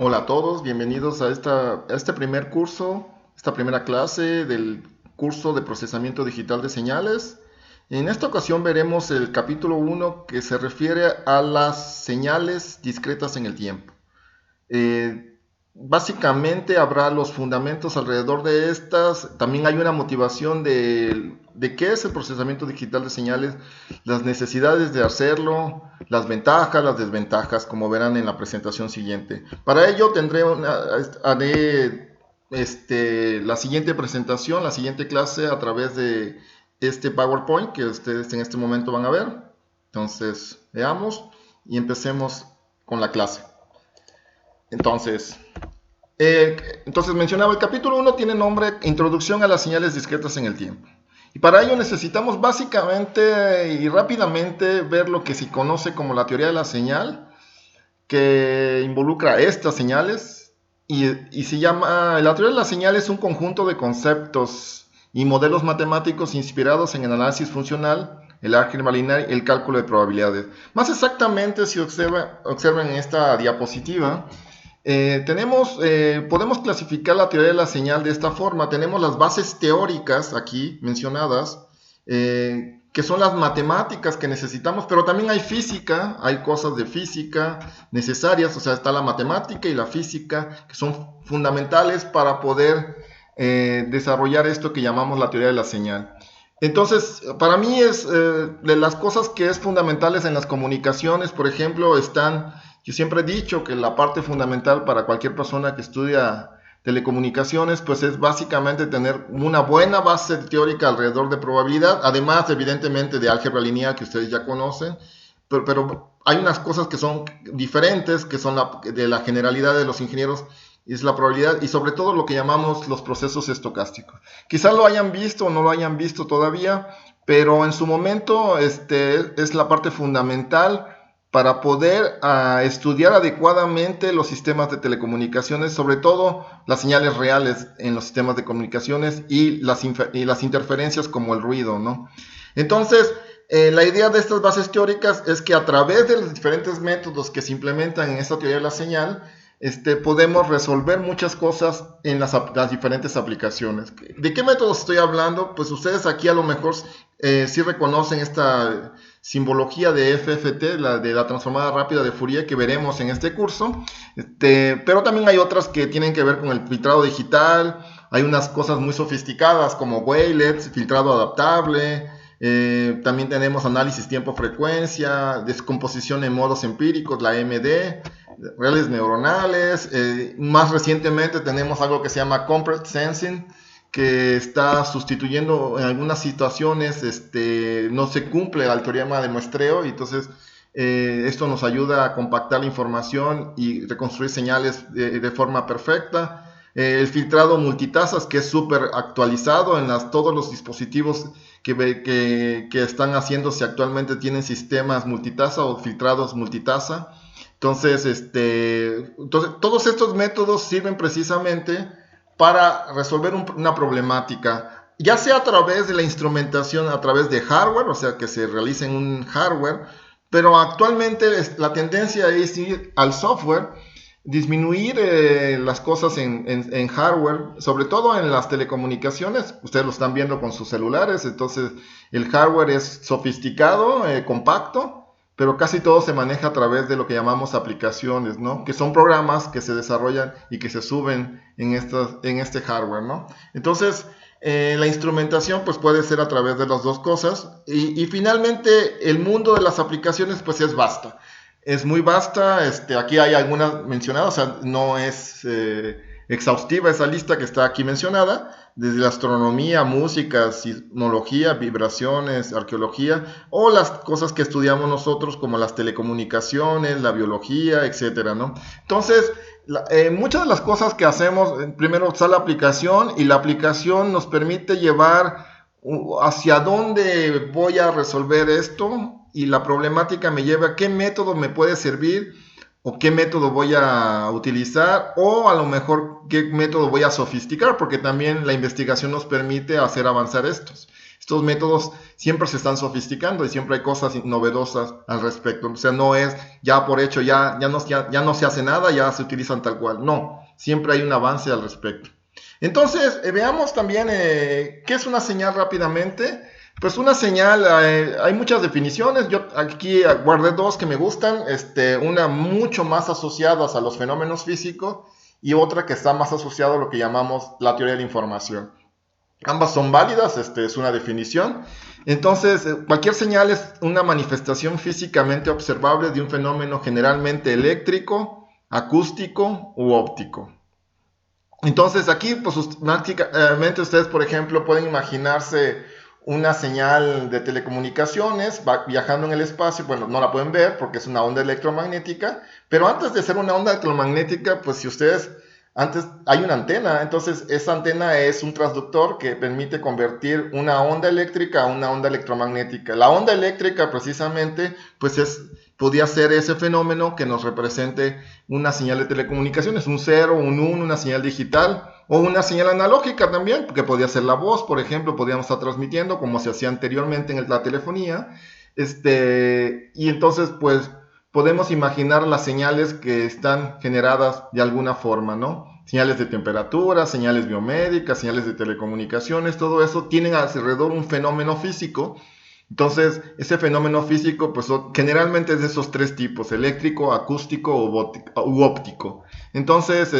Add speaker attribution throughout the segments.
Speaker 1: Hola a todos, bienvenidos a este primer curso, esta primera clase del curso de procesamiento digital de señales. En esta ocasión veremos el capítulo 1 que se refiere a las señales discretas en el tiempo. Básicamente habrá los fundamentos alrededor de estas. También hay una motivación de qué es el procesamiento digital de señales, las necesidades de hacerlo, las ventajas, las desventajas, como verán en la presentación siguiente. Para ello haré la siguiente presentación, la siguiente clase a través de este PowerPoint que ustedes en este momento van a ver. Entonces, veamos y empecemos con la clase. Entonces, mencionaba, el capítulo 1 tiene nombre Introducción a las señales discretas en el tiempo. Y para ello necesitamos básicamente y rápidamente ver lo que se conoce como la teoría de la señal, que involucra estas señales y se llama, la teoría de la señal es un conjunto de conceptos y modelos matemáticos inspirados en el análisis funcional, el álgebra lineal y el cálculo de probabilidades. Más exactamente, si observan en esta diapositiva, podemos clasificar la teoría de la señal de esta forma. Tenemos las bases teóricas aquí mencionadas, que son las matemáticas que necesitamos, pero también hay física, hay cosas de física necesarias, o sea, está la matemática y la física, que son fundamentales para poder desarrollar esto que llamamos la teoría de la señal. Entonces, para mí de las cosas que es fundamentales en las comunicaciones, por ejemplo, yo siempre he dicho que la parte fundamental para cualquier persona que estudia telecomunicaciones, pues es básicamente tener una buena base teórica alrededor de probabilidad, además evidentemente de álgebra lineal que ustedes ya conocen, pero hay unas cosas que son diferentes, que son de la generalidad de los ingenieros, es la probabilidad y sobre todo lo que llamamos los procesos estocásticos. Quizás lo hayan visto o no lo hayan visto todavía, pero en su momento es la parte fundamental para poder estudiar adecuadamente los sistemas de telecomunicaciones, sobre todo las señales reales en los sistemas de comunicaciones y las interferencias como el ruido, ¿no? Entonces, la idea de estas bases teóricas es que a través de los diferentes métodos que se implementan en esta teoría de la señal, podemos resolver muchas cosas en las diferentes aplicaciones. ¿De qué métodos estoy hablando? Pues ustedes aquí a lo mejor sí reconocen esta simbología de FFT, de la transformada rápida de Fourier que veremos en este curso, pero también hay otras que tienen que ver con el filtrado digital, hay unas cosas muy sofisticadas como wavelets, filtrado adaptable, también tenemos análisis tiempo-frecuencia, descomposición en modos empíricos, la MD, redes neuronales, más recientemente tenemos algo que se llama compressed sensing, que está sustituyendo en algunas situaciones, no se cumple el teorema de muestreo, y entonces esto nos ayuda a compactar la información y reconstruir señales de forma perfecta. El filtrado multitasas, que es súper actualizado en todos los dispositivos que están haciéndose actualmente, tienen sistemas multitasa o filtrados multitasa. Entonces, todos estos métodos sirven precisamente para resolver una problemática, ya sea a través de la instrumentación, a través de hardware, o sea, que se realice en un hardware, pero actualmente la tendencia es ir al software, disminuir las cosas en hardware, sobre todo en las telecomunicaciones. Ustedes lo están viendo con sus celulares, entonces el hardware es sofisticado, compacto, pero casi todo se maneja a través de lo que llamamos aplicaciones, ¿no? Que son programas que se desarrollan y que se suben en este hardware, ¿no? Entonces, la instrumentación pues puede ser a través de las dos cosas y finalmente el mundo de las aplicaciones pues es vasta. Es muy vasta, aquí hay algunas mencionadas, o sea, no es exhaustiva esa lista que está aquí mencionada, desde la astronomía, música, sismología, vibraciones, arqueología, o las cosas que estudiamos nosotros como las telecomunicaciones, la biología, etcétera, ¿no? Entonces, muchas de las cosas que hacemos, primero está la aplicación, y la aplicación nos permite llevar hacia dónde voy a resolver esto, y la problemática me lleva a qué método me puede servir, o qué método voy a utilizar, o a lo mejor qué método voy a sofisticar, porque también la investigación nos permite hacer avanzar estos. Estos métodos siempre se están sofisticando y siempre hay cosas novedosas al respecto. O sea, no es ya por hecho, ya no se hace nada, ya se utilizan tal cual. No, siempre hay un avance al respecto. Entonces, veamos también qué es una señal rápidamente. Pues una señal, hay muchas definiciones. Yo aquí guardé dos que me gustan. Una mucho más asociadas a los fenómenos físicos y otra que está más asociada a lo que llamamos la teoría de la información. Ambas son válidas, es una definición. Entonces, cualquier señal es una manifestación físicamente observable de un fenómeno generalmente eléctrico, acústico u óptico. Entonces, aquí, pues, prácticamente ustedes, por ejemplo, pueden imaginarse una señal de telecomunicaciones viajando en el espacio. Bueno, no la pueden ver porque es una onda electromagnética, pero antes de ser una onda electromagnética, pues si ustedes, antes hay una antena, entonces esa antena es un transductor que permite convertir una onda eléctrica a una onda electromagnética. La onda eléctrica precisamente, pues podía ser ese fenómeno que nos represente una señal de telecomunicaciones, un 0, un 1, una señal digital, o una señal analógica también, que podía ser la voz, por ejemplo, podíamos estar transmitiendo como se hacía anteriormente en la telefonía, y entonces pues podemos imaginar las señales que están generadas de alguna forma, ¿no? Señales de temperatura, señales biomédicas, señales de telecomunicaciones, todo eso tienen alrededor un fenómeno físico. Entonces, ese fenómeno físico, pues generalmente es de esos tres tipos, eléctrico, acústico u óptico. Entonces,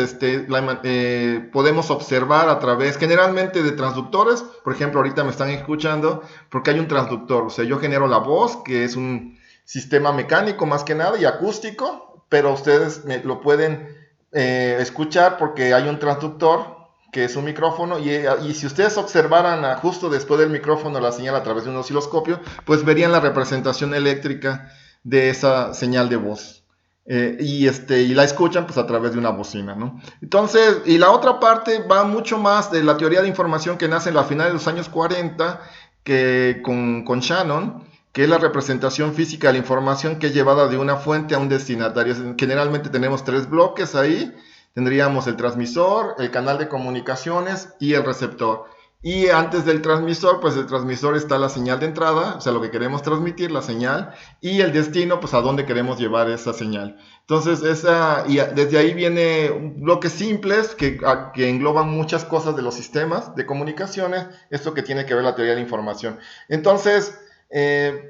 Speaker 1: podemos observar a través, generalmente de transductores, por ejemplo, ahorita me están escuchando, porque hay un transductor, o sea, yo genero la voz, que es un sistema mecánico más que nada, y acústico, pero ustedes lo pueden escuchar porque hay un transductor, que es un micrófono, y si ustedes observaran justo después del micrófono la señal a través de un osciloscopio, pues verían la representación eléctrica de esa señal de voz. Y la escuchan pues a través de una bocina, ¿no? Entonces, y la otra parte va mucho más de la teoría de información que nace en la final de los años 40, que con Shannon, que es la representación física de la información que es llevada de una fuente a un destinatario. Generalmente tenemos tres bloques ahí. Tendríamos el transmisor, el canal de comunicaciones y el receptor. Y antes del transmisor, pues el transmisor está la señal de entrada, o sea, lo que queremos transmitir, la señal, y el destino, pues a dónde queremos llevar esa señal. Entonces, desde ahí viene bloques simples que engloban muchas cosas de los sistemas de comunicaciones, esto que tiene que ver la teoría de la información. Entonces,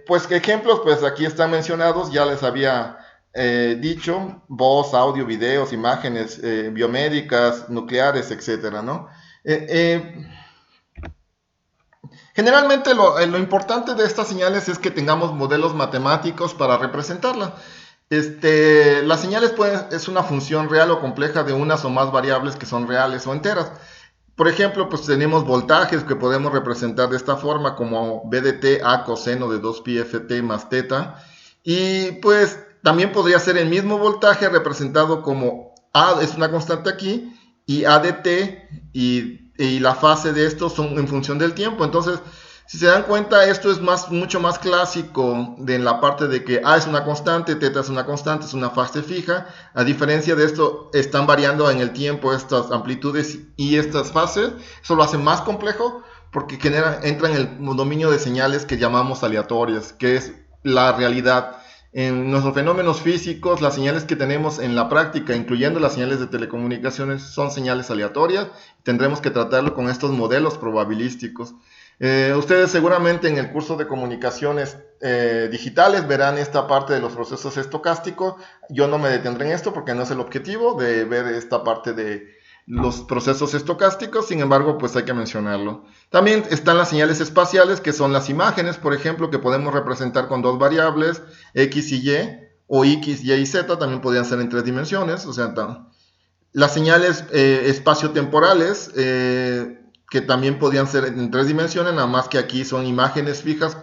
Speaker 1: pues ejemplos, pues aquí están mencionados, ya les había dicho, voz, audio, videos, imágenes biomédicas, nucleares, etcétera, ¿no? Generalmente lo importante de estas señales es que tengamos modelos matemáticos para representarlas. Las señales es una función real o compleja de unas o más variables que son reales o enteras. Por ejemplo, pues tenemos voltajes que podemos representar de esta forma como B de t a coseno de 2pi ft más teta. Y pues también podría ser el mismo voltaje representado como A es una constante aquí y A de t y la fase de estos son en función del tiempo. Entonces, si se dan cuenta, esto es mucho más clásico en la parte de que A es una constante, teta es una constante, es una fase fija. A diferencia de esto, están variando en el tiempo estas amplitudes y estas fases. Eso lo hace más complejo porque entra en el dominio de señales que llamamos aleatorias, que es la realidad. En nuestros fenómenos físicos, las señales que tenemos en la práctica, incluyendo las señales de telecomunicaciones, son señales aleatorias. Tendremos que tratarlo con estos modelos probabilísticos. Ustedes seguramente en el curso de comunicaciones digitales verán esta parte de los procesos estocásticos. Yo no me detendré en esto porque no es el objetivo de ver esta parte de los procesos estocásticos, sin embargo, pues hay que mencionarlo. También están las señales espaciales, que son las imágenes, por ejemplo, que podemos representar con dos variables, X y Y, o X, Y y Z, también podrían ser en tres dimensiones, o sea, las señales espaciotemporales, que también podían ser en tres dimensiones, nada más que aquí son imágenes fijas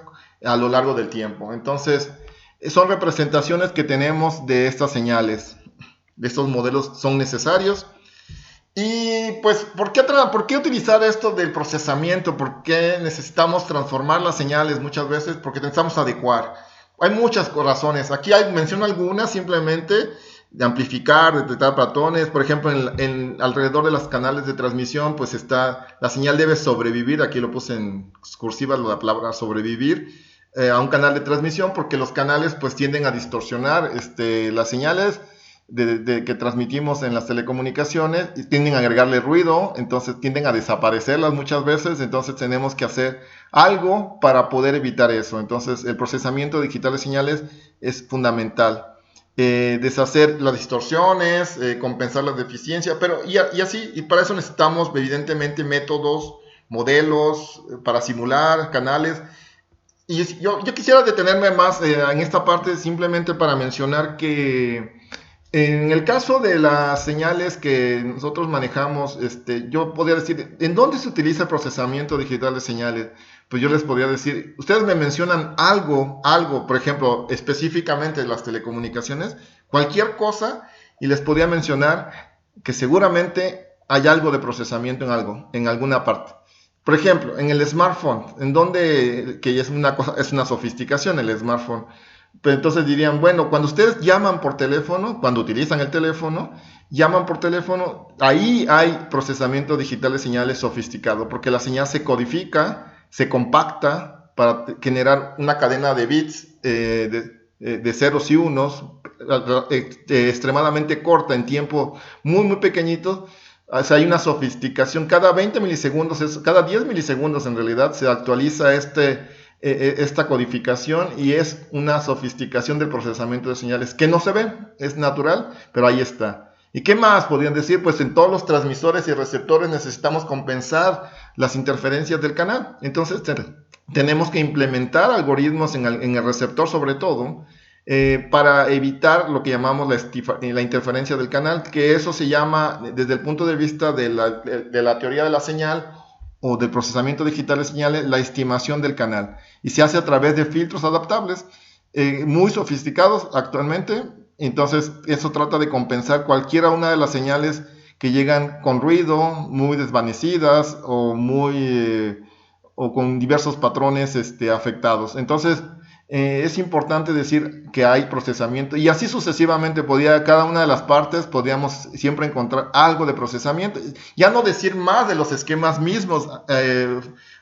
Speaker 1: a lo largo del tiempo. Entonces, son representaciones que tenemos de estas señales, de estos modelos son necesarios. Y pues, ¿por qué utilizar esto del procesamiento? ¿Por qué necesitamos transformar las señales muchas veces? Porque necesitamos adecuar. Hay muchas razones. Aquí menciono algunas simplemente. de amplificar, detectar patrones. Por ejemplo, alrededor de los canales de transmisión, pues la señal debe sobrevivir, aquí lo puse en cursiva la palabra sobrevivir, a un canal de transmisión, porque los canales pues tienden a distorsionar las señales que transmitimos en las telecomunicaciones, y tienden a agregarle ruido, entonces tienden a desaparecerlas muchas veces. Entonces tenemos que hacer algo para poder evitar eso. Entonces el procesamiento digital de señales es fundamental. Deshacer las distorsiones, compensar las deficiencias, pero y así, y para eso necesitamos evidentemente métodos, modelos, para simular canales. Y yo quisiera detenerme más en esta parte, simplemente para mencionar que en el caso de las señales que nosotros manejamos, yo podría decir, ¿en dónde se utiliza el procesamiento digital de señales? Pues yo les podría decir, ustedes me mencionan algo, por ejemplo, específicamente de las telecomunicaciones, cualquier cosa, y les podría mencionar que seguramente hay algo de procesamiento en alguna parte. Por ejemplo, en el smartphone, que es una sofisticación el smartphone. Pero entonces dirían, bueno, cuando ustedes llaman por teléfono, cuando utilizan el teléfono, llaman por teléfono, ahí hay procesamiento digital de señales sofisticado, porque la señal se codifica, se compacta para generar una cadena de bits de ceros y unos, extremadamente corta, en tiempo muy, muy pequeñito. O sea, hay una sofisticación. Cada 20 milisegundos, cada 10 milisegundos en realidad, se actualiza esta codificación, y es una sofisticación del procesamiento de señales que no se ve, es natural, pero ahí está. ¿Y qué más podrían decir? Pues en todos los transmisores y receptores necesitamos compensar las interferencias del canal. Entonces tenemos que implementar algoritmos en el receptor, sobre todo, para evitar lo que llamamos la interferencia del canal, que eso se llama, desde el punto de vista de la teoría de la señal o del procesamiento digital de señales, la estimación del canal, y se hace a través de filtros adaptables muy sofisticados actualmente. Entonces eso trata de compensar cualquiera una de las señales que llegan con ruido, muy desvanecidas o con diversos patrones afectados. Entonces es importante decir que hay procesamiento, y así sucesivamente cada una de las partes podríamos siempre encontrar algo de procesamiento. Ya no decir más de los esquemas mismos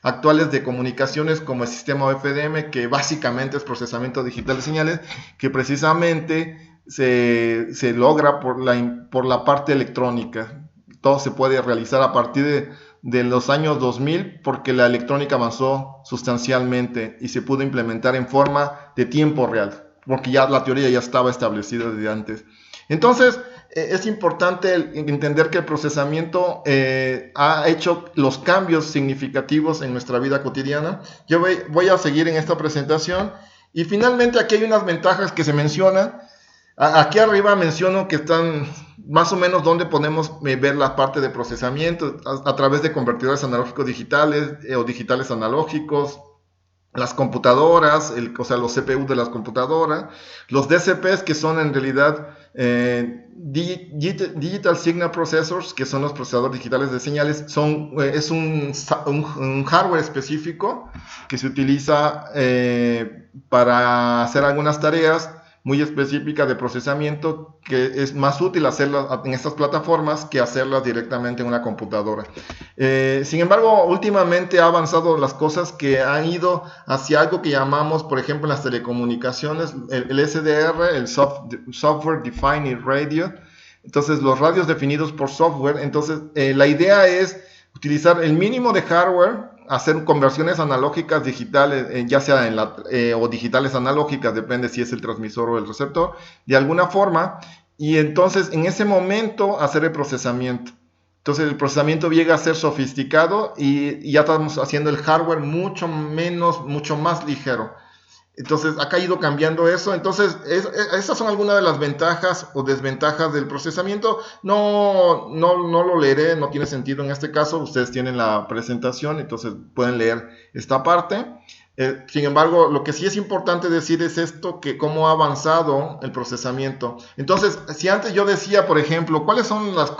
Speaker 1: actuales de comunicaciones, como el sistema OFDM, que básicamente es procesamiento digital de señales, que precisamente se logra por la parte electrónica. Todo se puede realizar a partir de los años 2000, porque la electrónica avanzó sustancialmente y se pudo implementar en forma de tiempo real, porque ya la teoría ya estaba establecida desde antes. Entonces es importante entender que el procesamiento ha hecho los cambios significativos en nuestra vida cotidiana. Yo voy a seguir en esta presentación, y finalmente aquí hay unas ventajas que se mencionan. Aquí arriba menciono que están más o menos donde podemos ver la parte de procesamiento a través de convertidores analógicos digitales o digitales analógicos, las computadoras, o sea, los CPU de las computadoras, los DCPs, que son en realidad Digital Signal Processors, que son los procesadores digitales de señales. Es un hardware específico que se utiliza para hacer algunas tareas muy específica de procesamiento, que es más útil hacerlas en estas plataformas que hacerlas directamente en una computadora. Sin embargo, últimamente ha avanzado las cosas, que han ido hacia algo que llamamos, por ejemplo, en las telecomunicaciones, el SDR, el Software Defined Radio. Entonces, los radios definidos por software. Entonces, la idea es utilizar el mínimo de hardware, hacer conversiones analógicas digitales, ya sea o digitales analógicas, depende si es el transmisor o el receptor, de alguna forma, y entonces en ese momento hacer el procesamiento. Entonces el procesamiento llega a ser sofisticado, y ya estamos haciendo el hardware mucho más ligero. Entonces ha ido cambiando eso. Entonces esas son algunas de las ventajas o desventajas del procesamiento. No lo leeré, no tiene sentido en este caso. Ustedes tienen la presentación, entonces pueden leer esta parte. Sin embargo, lo que sí es importante decir es esto, que cómo ha avanzado el procesamiento. Entonces, si antes yo decía, por ejemplo, cuáles son las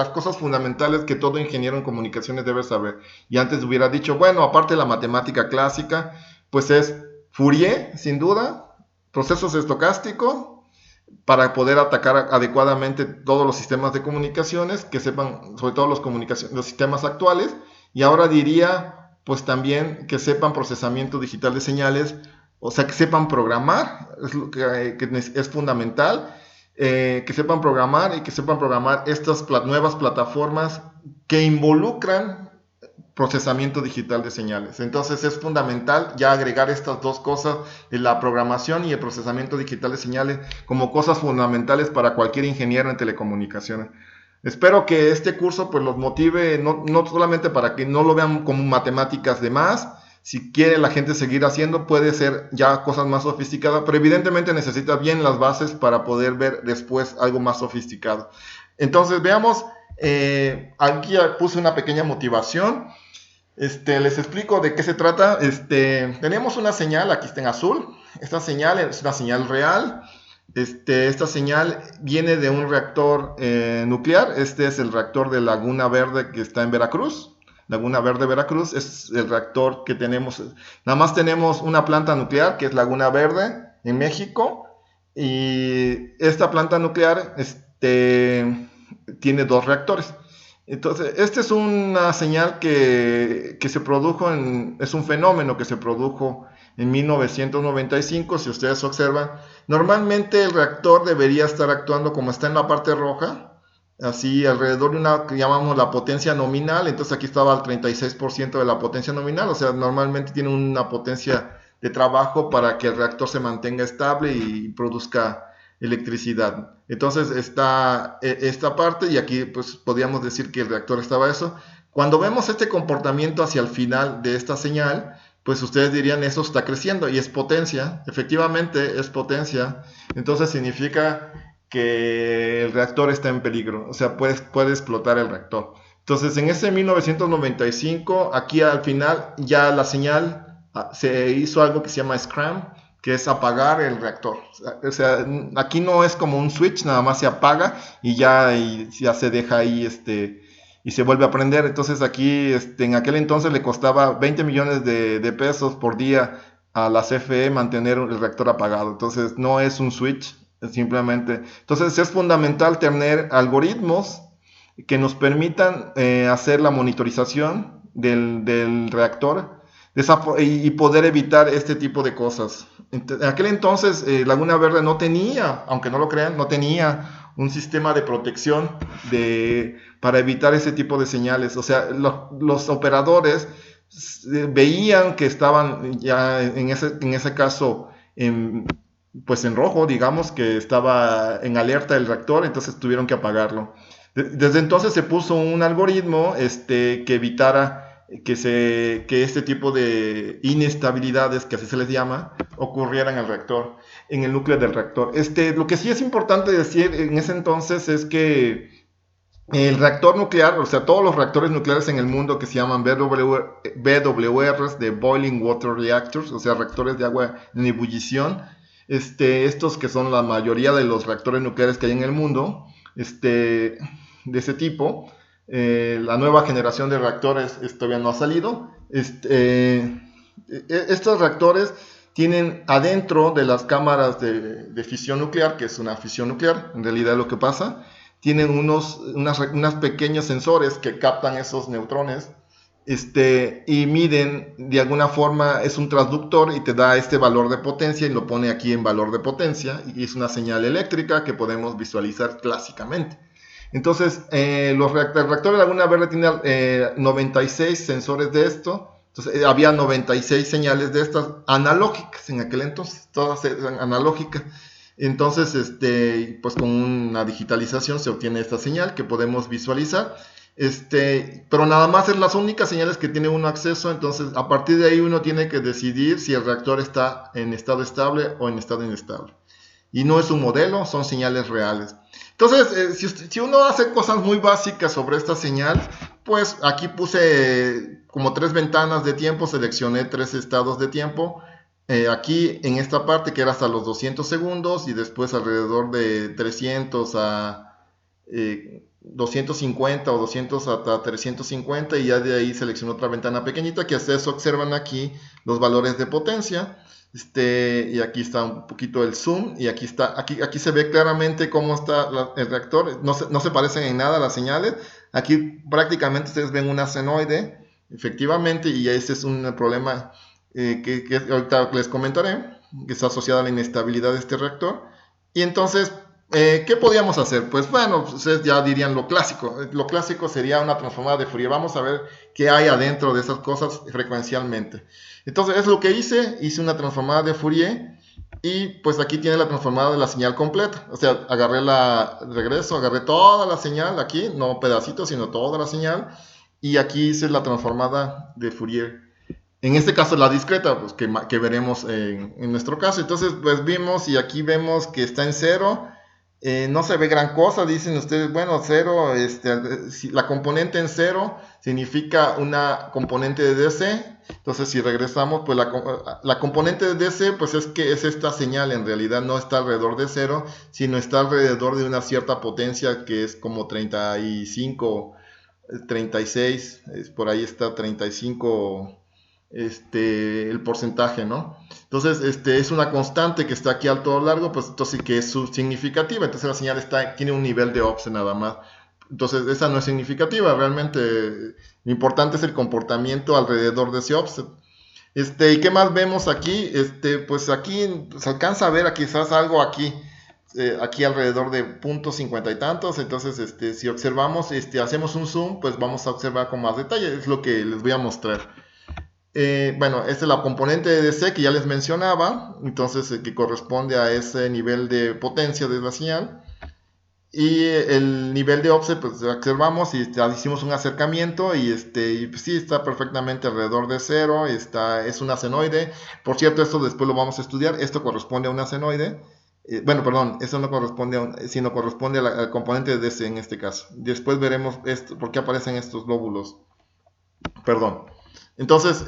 Speaker 1: cosas fundamentales que todo ingeniero en comunicaciones debe saber, y antes hubiera dicho, bueno, aparte de la matemática clásica, pues es Fourier, sin duda, procesos estocásticos, para poder atacar adecuadamente todos los sistemas de comunicaciones, que sepan, sobre todo los sistemas actuales, y ahora diría, pues también que sepan procesamiento digital de señales, o sea, que sepan programar, es lo que es fundamental, que sepan programar y que sepan programar estas nuevas plataformas que involucran procesamiento digital de señales. Entonces es fundamental ya agregar estas dos cosas, la programación y el procesamiento digital de señales, como cosas fundamentales para cualquier ingeniero en telecomunicaciones. Espero que este curso pues los motive, no solamente para que no lo vean como matemáticas de más. Si quiere la gente seguir haciendo, puede ser ya cosas más sofisticadas, pero evidentemente necesita bien las bases para poder ver después algo más sofisticado. Entonces veamos, aquí puse una pequeña motivación. Les explico de qué se trata. Tenemos una señal, aquí está en azul. Esta señal es una señal real. Esta señal viene de un reactor nuclear. Este es el reactor de Laguna Verde que está en Veracruz. Laguna Verde, Veracruz, es el reactor que tenemos. Nada más tenemos una planta nuclear que es Laguna Verde en México. Y esta planta nuclear tiene dos reactores. Entonces, esta es una señal que se produjo, es un fenómeno que se produjo en 1995, si ustedes observan. Normalmente el reactor debería estar actuando como está en la parte roja, así alrededor de una que llamamos la potencia nominal. Entonces aquí estaba al 36% de la potencia nominal, o sea, normalmente tiene una potencia de trabajo para que el reactor se mantenga estable y produzca electricidad. Entonces está esta parte y aquí pues podríamos decir que el reactor estaba eso. Cuando vemos este comportamiento hacia el final de esta señal, pues ustedes dirían eso está creciendo y es potencia, efectivamente es potencia, entonces significa que el reactor está en peligro, o sea, puede explotar el reactor. Entonces en ese 1995, aquí al final ya la señal se hizo algo que se llama scram, que es apagar el reactor. O sea, aquí no es como un switch, nada más se apaga y ya se deja ahí y se vuelve a prender. Entonces aquí en aquel entonces le costaba 20 millones de pesos por día a la CFE mantener el reactor apagado. Entonces no es un switch, simplemente. Entonces es fundamental tener algoritmos que nos permitan hacer la monitorización del reactor y poder evitar este tipo de cosas. En aquel entonces Laguna Verde no tenía, aunque no lo crean, no tenía un sistema de protección para evitar ese tipo de señales. O sea, los operadores veían que estaban ya en ese caso pues en rojo, digamos que estaba en alerta el reactor, entonces tuvieron que apagarlo. Desde entonces se puso un algoritmo que evitara que este tipo de inestabilidades, que así se les llama, ocurrieran en el reactor, en el núcleo del reactor. Lo que sí es importante decir en ese entonces es que el reactor nuclear, o sea, todos los reactores nucleares en el mundo que se llaman BWRs, de Boiling Water Reactors, o sea, reactores de agua en ebullición, estos que son la mayoría de los reactores nucleares que hay en el mundo, de ese tipo, la nueva generación de reactores todavía no ha salido. Estos reactores tienen adentro de las cámaras de fisión nuclear, que es una fisión nuclear, en realidad es lo que pasa, tienen unos pequeños sensores que captan esos neutrones y miden de alguna forma, es un transductor y te da este valor de potencia y lo pone aquí en valor de potencia y es una señal eléctrica que podemos visualizar clásicamente. Entonces, el reactor de Laguna Verde tiene 96 sensores de esto. Entonces, había 96 señales de estas analógicas en aquel entonces, todas eran analógicas. Entonces, pues con una digitalización se obtiene esta señal que podemos visualizar. Pero nada más es las únicas señales que tiene uno acceso. Entonces, a partir de ahí uno tiene que decidir si el reactor está en estado estable o en estado inestable. Y no es un modelo, son señales reales. Entonces, si uno hace cosas muy básicas sobre esta señal, pues aquí puse como 3 ventanas de tiempo, seleccioné 3 estados de tiempo. Aquí en esta parte que era hasta los 200 segundos y después alrededor de 300 a 250 o 200 hasta 350, y ya de ahí selecciono otra ventana pequeñita que hasta eso observan aquí los valores de potencia. Y aquí está un poquito el zoom, y aquí está, aquí se ve claramente cómo está el reactor. No se parecen en nada las señales. Aquí prácticamente ustedes ven una senoide, efectivamente, y ese es un problema que ahorita les comentaré, que está asociada a la inestabilidad de este reactor. Y entonces, ¿qué podíamos hacer? Pues bueno, ustedes ya dirían lo clásico. Lo clásico sería una transformada de Fourier. Vamos a ver qué hay adentro de esas cosas frecuencialmente. Entonces, es lo que hice una transformada de Fourier, y pues aquí tiene la transformada de la señal completa. O sea, agarré toda la señal aquí, no pedacitos, sino toda la señal, y aquí hice la transformada de Fourier. En este caso la discreta, pues que veremos en nuestro caso. Entonces, pues vimos, y aquí vemos que está en cero. No se ve gran cosa, dicen ustedes. Bueno, cero, si la componente en cero significa una componente de DC. Entonces, si regresamos, pues la componente de DC, pues es que es esta señal, en realidad no está alrededor de cero, sino está alrededor de una cierta potencia que es como 35, 36, por ahí está 35, el porcentaje, ¿no? Entonces, es una constante que está aquí alto o largo, pues entonces que es significativa. Entonces la señal tiene un nivel de offset nada más. Entonces esa no es significativa, realmente lo importante es el comportamiento alrededor de ese offset. ¿Y qué más vemos aquí? Pues aquí se alcanza a ver quizás algo aquí, aquí alrededor de punto 50 y tantos. Entonces, si observamos, hacemos un zoom, pues vamos a observar con más detalle. Es lo que les voy a mostrar. Bueno, esta es la componente de DC que ya les mencionaba, entonces que corresponde a ese nivel de potencia de la señal. Y el nivel de offset, pues observamos y hicimos un acercamiento, y pues sí, está perfectamente alrededor de cero. Es una senoide. Por cierto, esto después lo vamos a estudiar. Esto corresponde a una senoide. Bueno, perdón, eso no corresponde sino corresponde al componente de DC en este caso. Después veremos por qué aparecen estos lóbulos. Perdón. Entonces,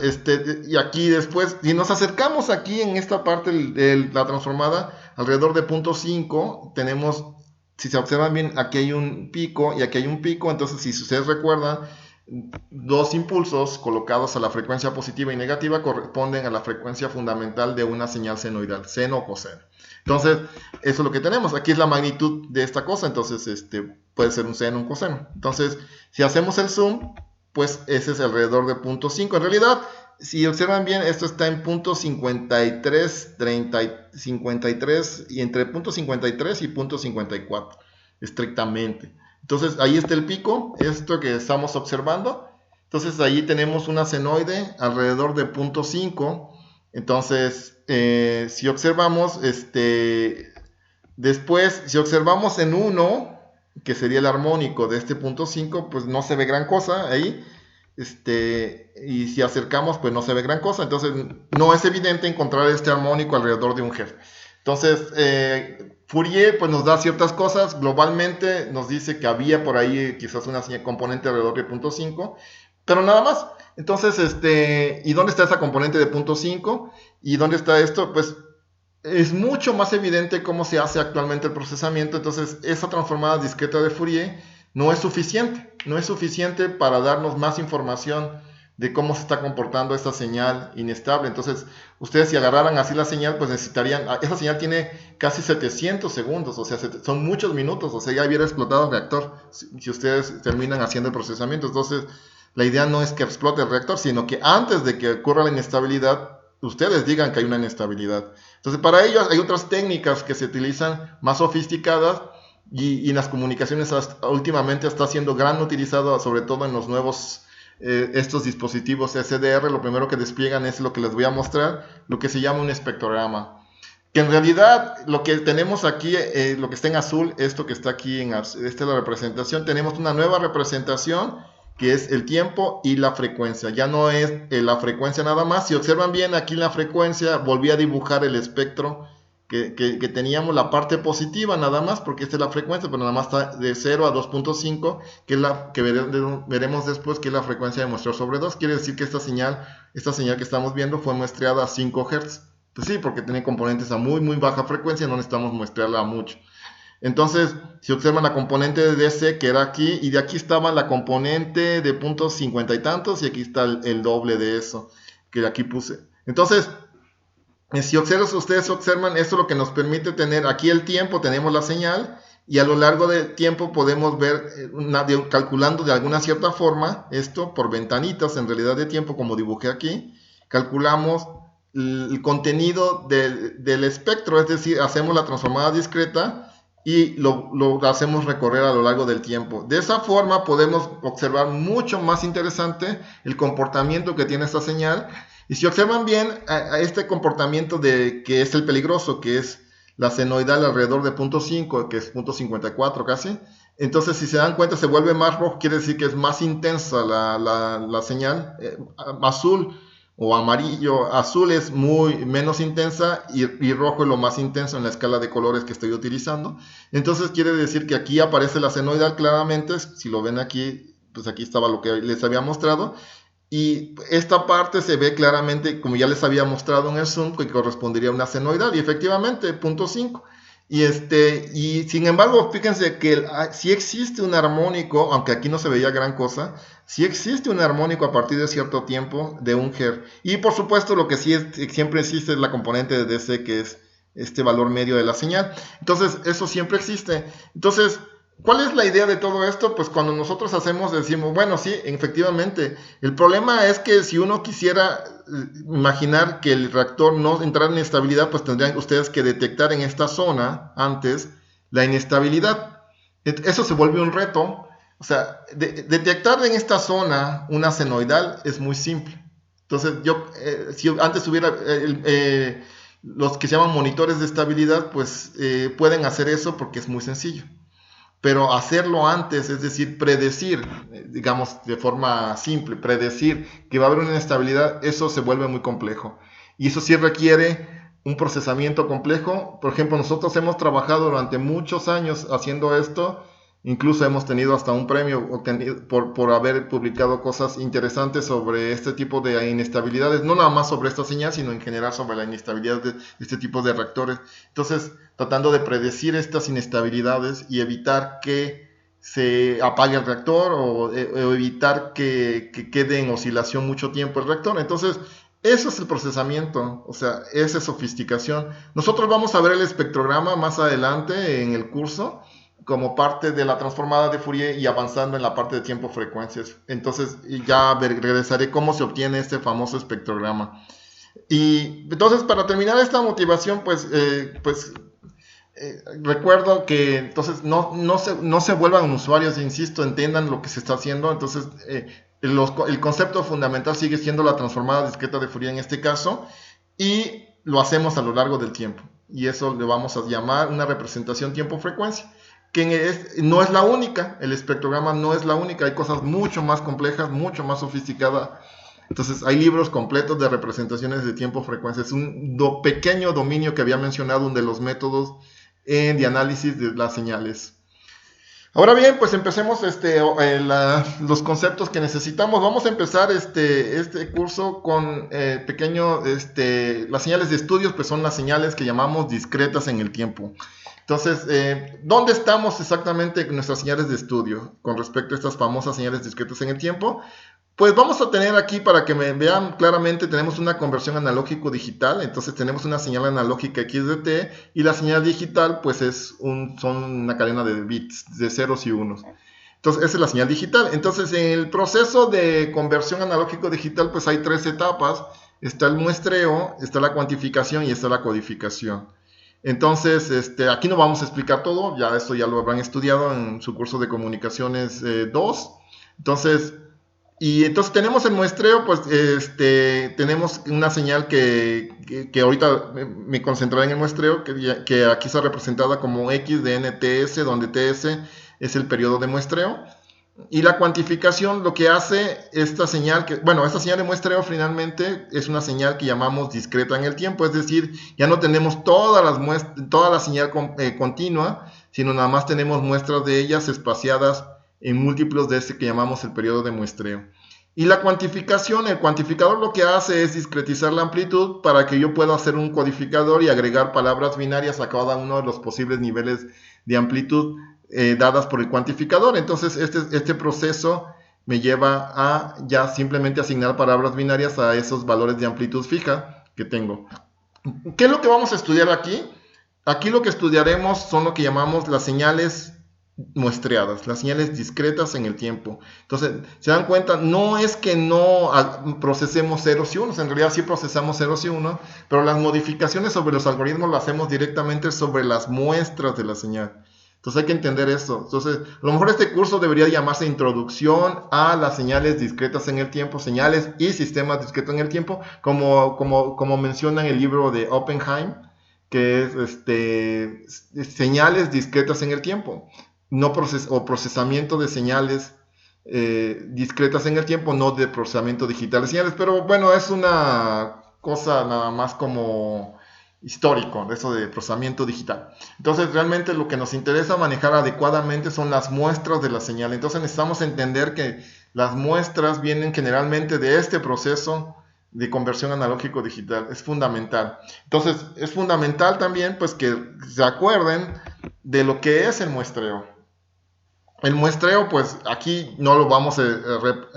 Speaker 1: y aquí después, si nos acercamos aquí en esta parte de la transformada, alrededor de punto 5, tenemos, si se observan bien, aquí hay un pico y aquí hay un pico. Entonces, si ustedes recuerdan, dos impulsos colocados a la frecuencia positiva y negativa corresponden a la frecuencia fundamental de una señal senoidal, seno o coseno. Entonces, eso es lo que tenemos. Aquí es la magnitud de esta cosa, entonces puede ser un seno o un coseno. Entonces, si hacemos el zoom, pues ese es alrededor de punto 5. En realidad, si observan bien, esto está en punto 53, 53, y entre punto 53 y punto 54, estrictamente. Entonces, ahí está el pico, esto que estamos observando. Entonces, ahí tenemos una senoide alrededor de punto 5. Entonces, si observamos, después, si observamos en 1, que sería el armónico de este punto 5, pues no se ve gran cosa ahí. Y si acercamos, pues no se ve gran cosa. Entonces, no es evidente encontrar este armónico alrededor de un Hz. Entonces, Fourier pues nos da ciertas cosas. Globalmente nos dice que había por ahí quizás una componente alrededor de punto 5, pero nada más. Entonces, ¿y dónde está esa componente de punto 5? ¿Y dónde está esto? Pues es mucho más evidente cómo se hace actualmente el procesamiento. Entonces, esa transformada discreta de Fourier no es suficiente para darnos más información de cómo se está comportando esta señal inestable. Entonces, ustedes si agarraran así la señal, pues necesitarían, esa señal tiene casi 700 segundos, o sea, son muchos minutos, o sea, ya hubiera explotado el reactor si ustedes terminan haciendo el procesamiento. Entonces, la idea no es que explote el reactor, sino que antes de que ocurra la inestabilidad, ustedes digan que hay una inestabilidad. Entonces, para ello hay otras técnicas que se utilizan más sofisticadas, y en las comunicaciones últimamente está siendo gran utilizado, sobre todo en los nuevos estos dispositivos SDR. Lo primero que despliegan es lo que les voy a mostrar, lo que se llama un espectrograma, que en realidad lo que tenemos aquí, lo que está en azul, esto que está aquí esta es la representación. Tenemos una nueva representación que es el tiempo y la frecuencia. Ya no es la frecuencia nada más. Si observan bien aquí la frecuencia, volví a dibujar el espectro que teníamos, la parte positiva nada más, porque esta es la frecuencia, pero nada más está de 0 a 2.5, que es la que veremos después, que es la frecuencia de muestreo sobre 2. Quiere decir que esta señal que estamos viendo fue muestreada a 5 Hz. Pues sí, porque tiene componentes a muy baja frecuencia, no necesitamos muestrearla a mucho. Entonces, si observan la componente de DC que era aquí, y de aquí estaba la componente de puntos 50 y tantos, y aquí está el doble de eso que aquí puse. Entonces, si ustedes observan, esto es lo que nos permite tener aquí el tiempo, tenemos la señal, y a lo largo del tiempo podemos ver, calculando de alguna cierta forma, esto por ventanitas en realidad de tiempo, como dibujé aquí, calculamos el contenido del espectro, es decir, hacemos la transformada discreta y lo hacemos recorrer a lo largo del tiempo. De esa forma podemos observar mucho más interesante el comportamiento que tiene esta señal. Y si observan bien a este comportamiento que es el peligroso, que es la senoidal alrededor de 0.5, que es 0.54 casi, entonces si se dan cuenta se vuelve más rojo, quiere decir que es más intensa la señal. Azul o amarillo, azul es muy menos intensa y rojo es lo más intenso en la escala de colores que estoy utilizando. Entonces quiere decir que aquí aparece la senoidal claramente, si lo ven aquí, pues aquí estaba lo que les había mostrado. Y esta parte se ve claramente, como ya les había mostrado en el zoom, que correspondería a una senoidal, y efectivamente, 0.5. Y sin embargo, fíjense que si existe un armónico, aunque aquí no se veía gran cosa, si existe un armónico a partir de cierto tiempo de 1 Hz. Y por supuesto, lo que siempre existe es la componente de DC, que es este valor medio de la señal. Entonces, eso siempre existe. Entonces, ¿cuál es la idea de todo esto? Pues cuando nosotros decimos, bueno, sí, efectivamente, el problema es que si uno quisiera imaginar que el reactor no entrara en inestabilidad, pues tendrían ustedes que detectar en esta zona antes la inestabilidad. Eso se vuelve un reto. O sea, detectar en esta zona una senoidal es muy simple. Entonces, si antes hubiera los que se llaman monitores de estabilidad, pues pueden hacer eso porque es muy sencillo. Pero hacerlo antes, es decir, predecir, digamos de forma simple, predecir que va a haber una inestabilidad, eso se vuelve muy complejo. Y eso sí requiere un procesamiento complejo. Por ejemplo, nosotros hemos trabajado durante muchos años haciendo esto. Incluso hemos tenido hasta un premio obtenido por haber publicado cosas interesantes sobre este tipo de inestabilidades, no nada más sobre esta señal, sino en general sobre la inestabilidad de este tipo de reactores. Entonces, tratando de predecir estas inestabilidades y evitar que se apague el reactor o evitar que quede en oscilación mucho tiempo el reactor. Entonces, eso es el procesamiento, o sea, esa es sofisticación. Nosotros vamos a ver el espectrograma más adelante en el curso, como parte de la transformada de Fourier y avanzando en la parte de tiempo-frecuencias. Entonces ya regresaré cómo se obtiene este famoso espectrograma. Y entonces para terminar esta motivación, recuerdo que entonces no se vuelvan usuarios, insisto, entiendan lo que se está haciendo. Entonces el concepto fundamental sigue siendo la transformada discreta de Fourier en este caso, y lo hacemos a lo largo del tiempo. Y eso le vamos a llamar una representación tiempo-frecuencia, que no es la única, el espectrograma no es la única, hay cosas mucho más complejas, mucho más sofisticadas. Entonces hay libros completos de representaciones de tiempo-frecuencia. Es un pequeño dominio que había mencionado, uno de los métodos de análisis de las señales. Ahora bien, pues empecemos los conceptos que necesitamos. Vamos a empezar este curso con las señales de estudios, pues son las señales que llamamos discretas en el tiempo. Entonces, ¿dónde estamos exactamente en nuestras señales de estudio con respecto a estas famosas señales discretas en el tiempo? Pues vamos a tener aquí, para que me vean claramente, tenemos una conversión analógico-digital. Entonces tenemos una señal analógica X de T, y la señal digital pues son una cadena de bits, de ceros y unos. Entonces esa es la señal digital. Entonces en el proceso de conversión analógico-digital pues hay 3 etapas. Está el muestreo, está la cuantificación y está la codificación. Entonces, aquí no vamos a explicar todo, ya esto ya lo habrán estudiado en su curso de comunicaciones 2. Entonces tenemos el muestreo, pues tenemos una señal que ahorita me concentraré en el muestreo, que aquí está representada como X de NTS, donde TS es el periodo de muestreo. Y la cuantificación, lo que hace esta señal, esta señal de muestreo finalmente es una señal que llamamos discreta en el tiempo, es decir, ya no tenemos toda la señal continua, sino nada más tenemos muestras de ellas espaciadas en múltiplos de este que llamamos el periodo de muestreo. Y la cuantificación, el cuantificador lo que hace es discretizar la amplitud para que yo pueda hacer un codificador y agregar palabras binarias a cada uno de los posibles niveles de amplitud dadas por el cuantificador. Entonces este proceso me lleva a ya simplemente asignar palabras binarias a esos valores de amplitud fija que tengo. ¿Qué es lo que vamos a estudiar aquí? Aquí lo que estudiaremos son lo que llamamos las señales muestreadas, las señales discretas en el tiempo. Entonces, se dan cuenta, no es que no procesemos ceros y unos, en realidad sí procesamos ceros y unos, pero las modificaciones sobre los algoritmos las hacemos directamente sobre las muestras de la señal. Entonces hay que entender esto. Entonces, a lo mejor este curso debería llamarse Introducción a las señales discretas en el tiempo, señales y sistemas discretos en el tiempo, como menciona en el libro de Oppenheim, que es señales discretas en el tiempo, no procesamiento de señales discretas en el tiempo, no de procesamiento digital de señales. Pero bueno, es una cosa nada más como histórico, eso de procesamiento digital. Entonces realmente lo que nos interesa manejar adecuadamente son las muestras de la señal. Entonces necesitamos entender que las muestras vienen generalmente de este proceso de conversión analógico digital. Es fundamental. Entonces es fundamental también pues que se acuerden de lo que es el muestreo. El muestreo pues aquí no lo vamos a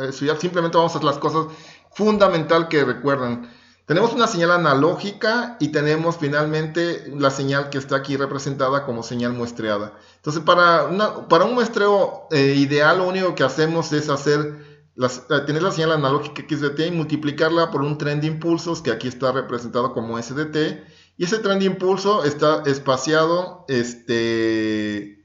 Speaker 1: estudiar, simplemente vamos a hacer las cosas fundamental que recuerden. Tenemos una señal analógica y tenemos finalmente la señal que está aquí representada como señal muestreada. Entonces, para un muestreo ideal, lo único que hacemos es tener la señal analógica X de t y multiplicarla por un tren de impulsos que aquí está representado como S de t. Y ese tren de impulso está espaciado, el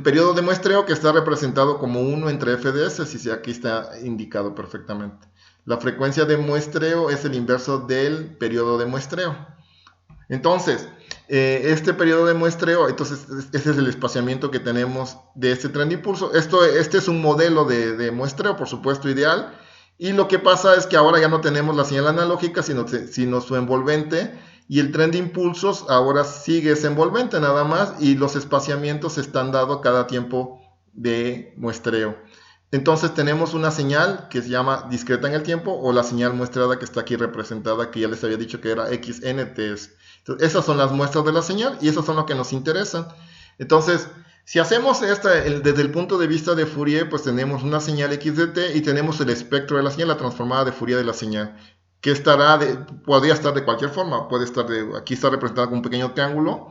Speaker 1: periodo de muestreo que está representado como 1 entre f de s, si aquí está indicado perfectamente. La frecuencia de muestreo es el inverso del periodo de muestreo. Entonces, este periodo de muestreo, entonces este es el espaciamiento que tenemos de este tren de impulso. Este es un modelo de muestreo, por supuesto, ideal. Y lo que pasa es que ahora ya no tenemos la señal analógica, sino su envolvente. Y el tren de impulsos ahora sigue ese envolvente nada más. Y los espaciamientos están dados cada tiempo de muestreo. Entonces tenemos una señal que se llama discreta en el tiempo o la señal muestrada que está aquí representada, que ya les había dicho que era XNTS. Entonces, esas son las muestras de la señal y esas son lo que nos interesan. Entonces, si hacemos desde el punto de vista de Fourier, pues tenemos una señal X de t y tenemos el espectro de la señal, la transformada de Fourier de la señal, que podría estar de cualquier forma. Aquí está representada con un pequeño triángulo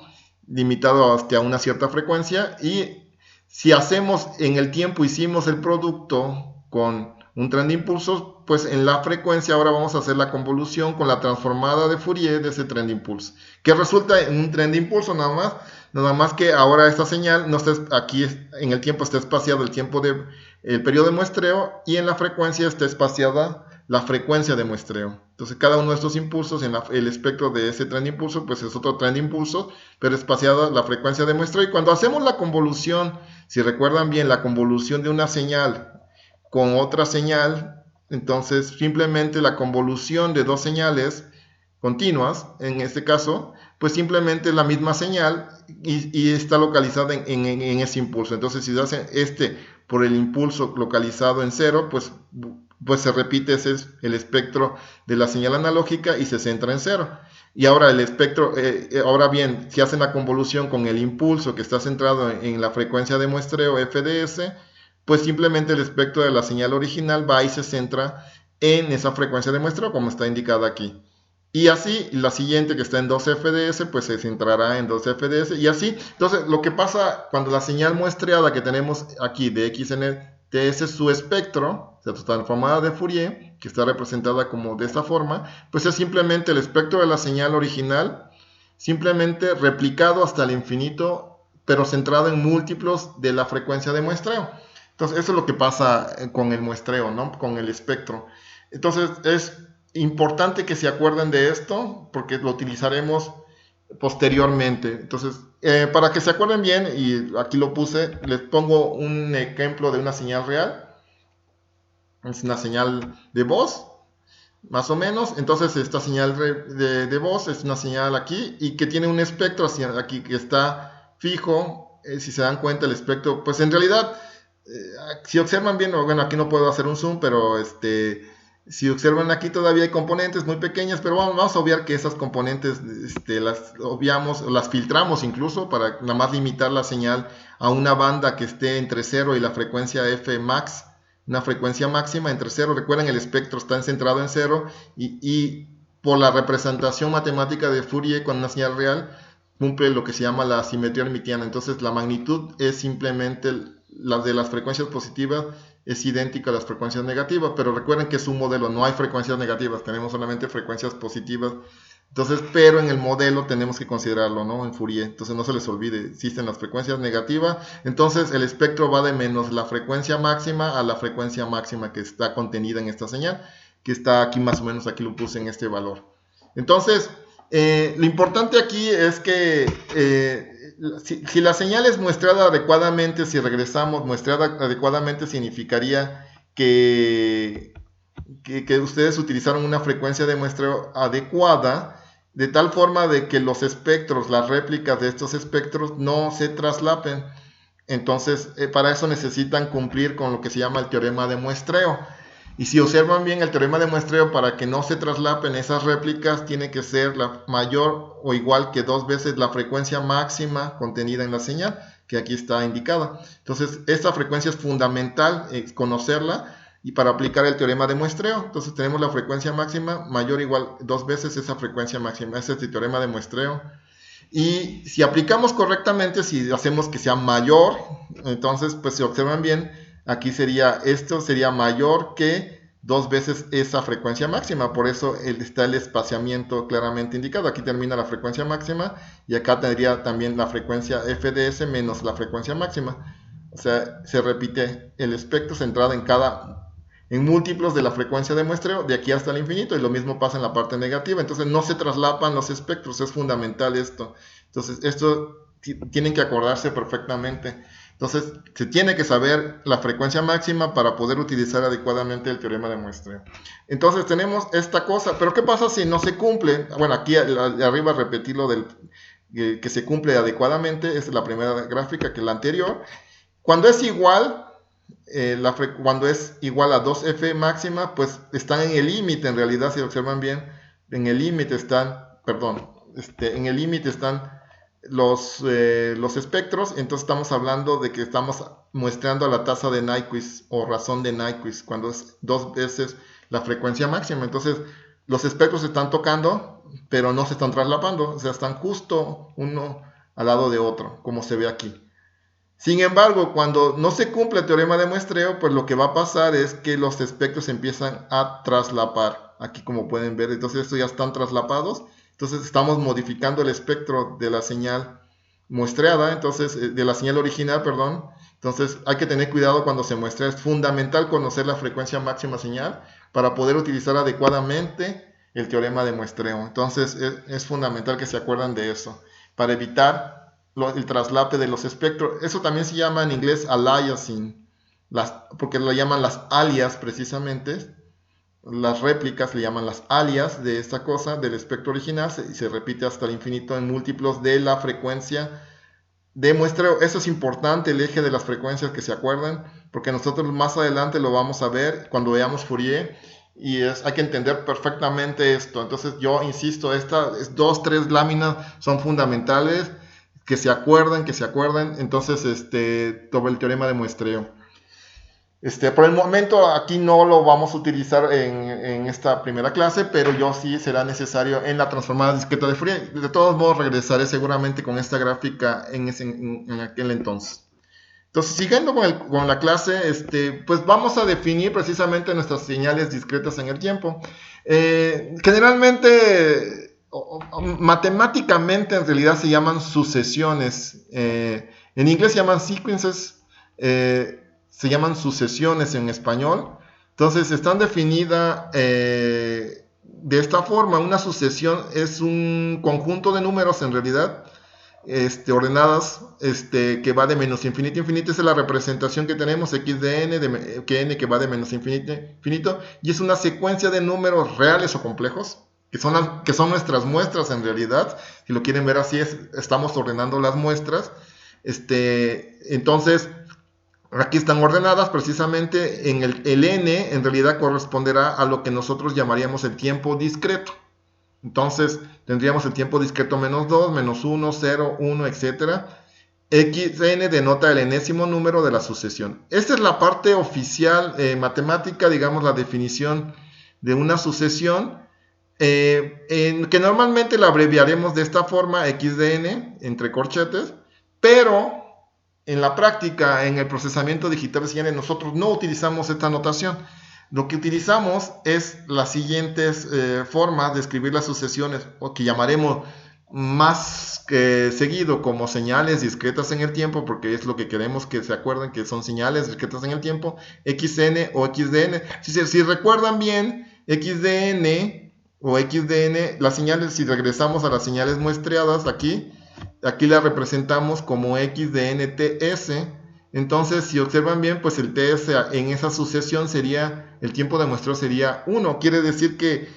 Speaker 1: limitado hasta una cierta frecuencia y si hacemos en el tiempo, hicimos el producto con un tren de impulsos, pues en la frecuencia ahora vamos a hacer la convolución con la transformada de Fourier de ese tren de impulso, que resulta en un tren de impulso nada más que ahora esta señal no está aquí en el tiempo, está espaciado el periodo de muestreo y en la frecuencia está espaciada la frecuencia de muestreo. Entonces cada uno de estos impulsos en el espectro de ese tren de impulso pues es otro tren de impulso, pero espaciada la frecuencia de muestreo. Y cuando hacemos la convolución, si recuerdan bien, la convolución de una señal con otra señal, entonces simplemente la convolución de dos señales continuas, en este caso, pues simplemente es la misma señal y está localizada en ese impulso. Entonces si se hace por el impulso localizado en 0, pues se repite el espectro de la señal analógica y se centra en 0. Y ahora el espectro, ahora bien, si hacen la convolución con el impulso que está centrado en la frecuencia de muestreo f de s, pues simplemente el espectro de la señal original va y se centra en esa frecuencia de muestreo como está indicada aquí. Y así, la siguiente que está en 2FDS, pues se centrará en 2FDS y así. Entonces, lo que pasa cuando la señal muestreada que tenemos aquí de XNTS, su espectro, o sea, su transformada de Fourier, que está representada como de esta forma, pues es simplemente el espectro de la señal original, simplemente replicado hasta el infinito, pero centrado en múltiplos de la frecuencia de muestreo. Entonces, eso es lo que pasa con el muestreo, ¿no? Con el espectro. Entonces, es importante que se acuerden de esto porque lo utilizaremos posteriormente. Entonces, para que se acuerden bien, y aquí lo puse, les pongo un ejemplo de una señal real. Es una señal de voz, más o menos. Entonces, esta señal de voz es una señal aquí y que tiene un espectro aquí que está fijo. Si se dan cuenta, el espectro, pues en realidad, si observan bien, bueno, aquí no puedo hacer un zoom, pero Si observan aquí todavía hay componentes muy pequeñas, pero vamos a obviar que esas componentes las obviamos, las filtramos incluso para nada más limitar la señal a una banda que esté entre 0 y la frecuencia F max, una frecuencia máxima entre 0. Recuerden, el espectro está centrado en 0 y por la representación matemática de Fourier con una señal real cumple lo que se llama la simetría hermitiana. Entonces la magnitud es simplemente la de las frecuencias positivas es idéntica a las frecuencias negativas, pero recuerden que es un modelo, no hay frecuencias negativas, tenemos solamente frecuencias positivas. Entonces, pero en el modelo tenemos que considerarlo, ¿no? En Fourier. Entonces no se les olvide, existen las frecuencias negativas. Entonces el espectro va de menos la frecuencia máxima a la frecuencia máxima que está contenida en esta señal, que está aquí más o menos, aquí lo puse en este valor. Entonces, lo importante aquí es que si la señal es muestrada adecuadamente, si regresamos, muestrada adecuadamente significaría que ustedes utilizaron una frecuencia de muestreo adecuada, de tal forma de que los espectros, las réplicas de estos espectros no se traslapen. Entonces, para eso necesitan cumplir con lo que se llama el teorema de muestreo. Y si observan bien el teorema de muestreo, para que no se traslapen esas réplicas, tiene que ser la mayor o igual que 2 veces la frecuencia máxima contenida en la señal, que aquí está indicada. Entonces, esta frecuencia es fundamental conocerla y para aplicar el teorema de muestreo. Entonces, tenemos la frecuencia máxima mayor o igual 2 veces esa frecuencia máxima. Ese es el teorema de muestreo. Y si aplicamos correctamente, si hacemos que sea mayor, entonces, pues si observan bien, aquí esto sería mayor que 2 veces esa frecuencia máxima. Por eso está el espaciamiento claramente indicado. Aquí termina la frecuencia máxima y acá tendría también la frecuencia FDS menos la frecuencia máxima. O sea, se repite el espectro centrado en múltiplos de la frecuencia de muestreo de aquí hasta el infinito, y lo mismo pasa en la parte negativa. Entonces no se traslapan los espectros, es fundamental esto. Entonces esto tienen que acordarse perfectamente. Entonces se tiene que saber la frecuencia máxima para poder utilizar adecuadamente el teorema de muestreo. Entonces tenemos esta cosa, pero ¿qué pasa si no se cumple? Bueno, aquí arriba repetí lo del que se cumple adecuadamente, es la primera gráfica que la anterior. Cuando es igual, cuando es igual a 2f máxima, pues están en el límite. En realidad, si observan bien, en el límite están, en el límite están los espectros. Entonces estamos hablando de que estamos muestrando a la tasa de Nyquist o razón de Nyquist, cuando es 2 veces la frecuencia máxima. Entonces los espectros se están tocando, pero no se están traslapando, o sea, están justo uno al lado de otro, como se ve aquí. Sin embargo, cuando no se cumple el teorema de muestreo, pues lo que va a pasar es que los espectros empiezan a traslapar. Aquí, como pueden ver, entonces estos ya están traslapados. Entonces estamos modificando el espectro de la señal muestreada, entonces de la señal original, perdón. Entonces hay que tener cuidado cuando se muestra. Es fundamental conocer la frecuencia máxima señal para poder utilizar adecuadamente el teorema de muestreo. Entonces es fundamental que se acuerden de eso, para evitar el traslape de los espectros. Eso también se llama en inglés aliasing, porque lo llaman las alias precisamente. Las réplicas le llaman las alias de esta cosa, del espectro original, y se repite hasta el infinito en múltiplos de la frecuencia de muestreo. Eso es importante, el eje de las frecuencias, que se acuerdan, porque nosotros más adelante lo vamos a ver cuando veamos Fourier, y hay que entender perfectamente esto. Entonces yo insisto, estas 2-3 láminas son fundamentales, que se acuerden. Entonces sobre el teorema de muestreo. Por el momento aquí no lo vamos a utilizar en esta primera clase, pero yo sí será necesario en la transformada discreta de Fourier. De todos modos regresaré seguramente con esta gráfica en aquel entonces. Entonces, siguiendo con la clase, pues vamos a definir precisamente nuestras señales discretas en el tiempo. Generalmente, matemáticamente en realidad se llaman sucesiones. En inglés se llaman sequences. Se llaman sucesiones en español. Entonces están definidas de esta forma. Una sucesión es un conjunto de números en realidad ordenadas que va de menos infinito a infinito. Esa es la representación que tenemos, x de n, que va de menos infinito a infinito, y es una secuencia de números reales o complejos que son nuestras muestras en realidad. Si lo quieren ver así, estamos ordenando las muestras. Entonces Aquí están ordenadas precisamente en el n, en realidad corresponderá a lo que nosotros llamaríamos el tiempo discreto. Entonces tendríamos el tiempo discreto menos 2, menos 1, 0, 1, etcétera. Xn denota el enésimo número de la sucesión. Esta es la parte oficial matemática, digamos la definición de una sucesión, que normalmente la abreviaremos de esta forma, xdn, entre corchetes, pero en la práctica, en el procesamiento digital de señales, nosotros no utilizamos esta notación. Lo que utilizamos es las siguientes formas de escribir las sucesiones, o que llamaremos más seguido como señales discretas en el tiempo, porque es lo que queremos que se acuerden, que son señales discretas en el tiempo, xn o xdn. Si recuerdan bien, xdn o xdn, las señales, si regresamos a las señales muestreadas aquí las representamos como xdnts. Entonces, si observan bien, pues el ts en esa sucesión sería, el tiempo de muestreo sería 1. Quiere decir que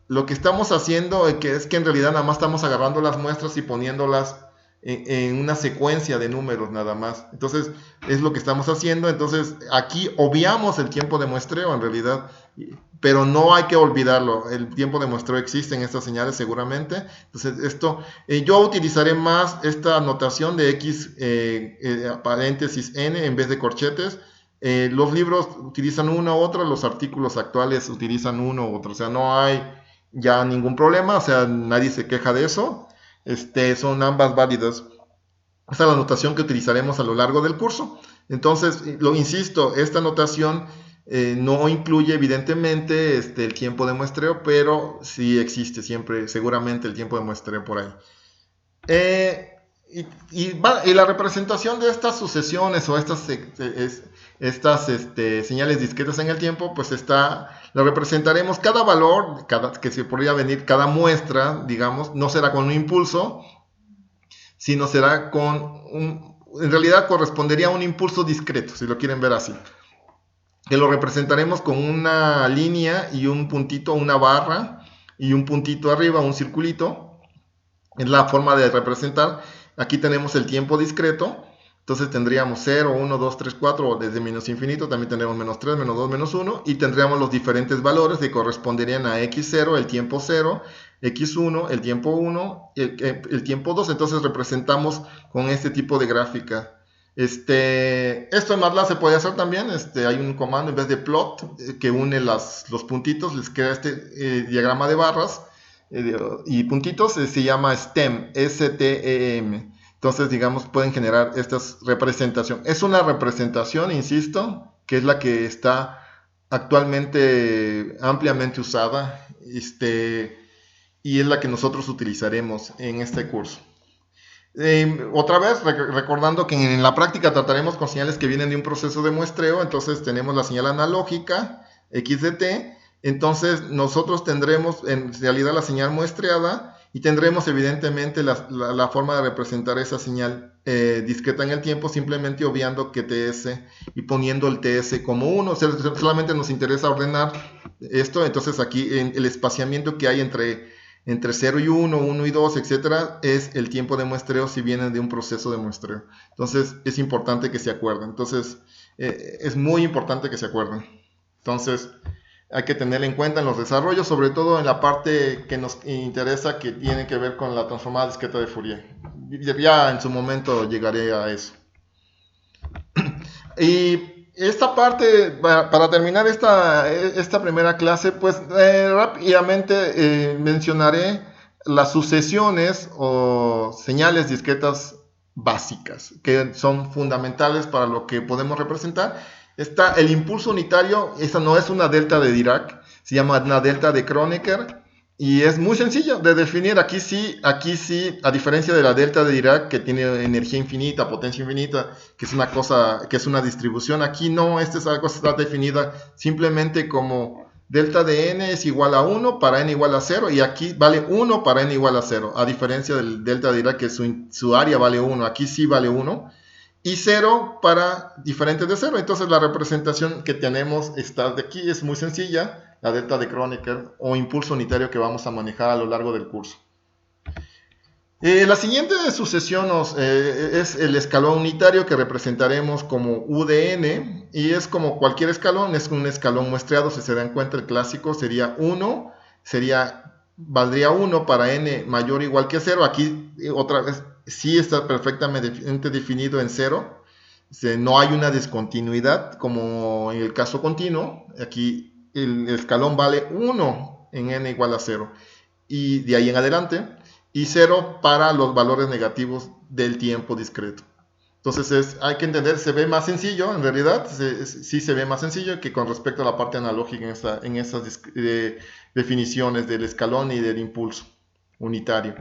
Speaker 1: lo que estamos haciendo es que en realidad nada más estamos agarrando las muestras y poniéndolas en una secuencia de números nada más. Entonces, es lo que estamos haciendo. Entonces, aquí obviamos el tiempo de muestreo en realidad, pero no hay que olvidarlo. El tiempo de muestreo existe en estas señales seguramente. Entonces, yo utilizaré más esta notación de x paréntesis n en vez de corchetes. Los libros utilizan una u otra, los artículos actuales utilizan uno u otro. O sea, no hay ya ningún problema, o sea, nadie se queja de eso. Son ambas válidas. Esta es la notación que utilizaremos a lo largo del curso. Entonces, lo insisto, esta notación no incluye evidentemente el tiempo de muestreo, pero sí existe siempre, seguramente, el tiempo de muestreo por ahí. Y la representación de estas sucesiones o estas señales discretas en el tiempo, pues la representaremos cada valor, que se podría venir, cada muestra, digamos, no será con un impulso, sino será en realidad correspondería a un impulso discreto, si lo quieren ver así. Que lo representaremos con una línea y un puntito, una barra y un puntito arriba, un circulito. Es la forma de representar. Aquí tenemos el tiempo discreto. Entonces tendríamos 0, 1, 2, 3, 4, o desde menos infinito también tendremos menos 3, menos 2, menos 1, y tendríamos los diferentes valores que corresponderían a x0, el tiempo 0, x1, el tiempo 1, el tiempo 2. Entonces representamos con este tipo de gráfica. Esto en MATLAB se puede hacer también. Hay un comando en vez de plot que une los puntitos, les queda este diagrama de barras y puntitos, se llama STEM, S-T-E-M. Entonces, digamos, pueden generar estas representaciones. Es una representación, insisto, que es la que está actualmente ampliamente usada, y es la que nosotros utilizaremos en este curso. Otra vez, recordando que en la práctica trataremos con señales que vienen de un proceso de muestreo. Entonces tenemos la señal analógica, x de t. Entonces nosotros tendremos en realidad la señal muestreada y tendremos evidentemente la forma de representar esa señal discreta en el tiempo, simplemente obviando que ts y poniendo el ts como 1. O sea, solamente nos interesa ordenar esto. Entonces aquí el espaciamiento que hay entre 0 y 1, 1 y 2, etcétera, es el tiempo de muestreo si vienen de un proceso de muestreo. Entonces es importante que se acuerden. Entonces es muy importante que se acuerden. Entonces hay que tener en cuenta en los desarrollos, sobre todo en la parte que nos interesa, que tiene que ver con la transformada discreta de Fourier. Ya en su momento llegaré a eso. Y esta parte, para terminar esta primera clase, pues rápidamente mencionaré las sucesiones o señales discretas básicas, que son fundamentales para lo que podemos representar. Está el impulso unitario. Esta no es una delta de Dirac, se llama una delta de Kronecker, y es muy sencillo de definir. Aquí sí, a diferencia de la delta de Dirac, que tiene energía infinita, potencia infinita, que es una cosa, que es una distribución, aquí no, esta es algo que está definida simplemente como delta de n es igual a 1 para n igual a 0, y aquí vale 1 para n igual a 0, a diferencia del delta de Dirac, que su área vale 1, aquí sí vale 1, y 0 para diferentes de 0. Entonces la representación que tenemos esta de aquí es muy sencilla, la delta de Kronecker o impulso unitario que vamos a manejar a lo largo del curso. La siguiente sucesión es el escalón unitario que representaremos como U de n y es como cualquier escalón, es un escalón muestreado, si se dan cuenta el clásico sería 1, valdría 1 para n mayor o igual que 0, aquí otra vez sí está perfectamente definido en 0, no hay una discontinuidad como en el caso continuo, aquí el escalón vale 1 en n igual a 0 y de ahí en adelante, y 0 para los valores negativos del tiempo discreto. Entonces hay que entender, se ve más sencillo, en realidad, sí se ve más sencillo que con respecto a la parte analógica en esas definiciones del escalón y del impulso unitario.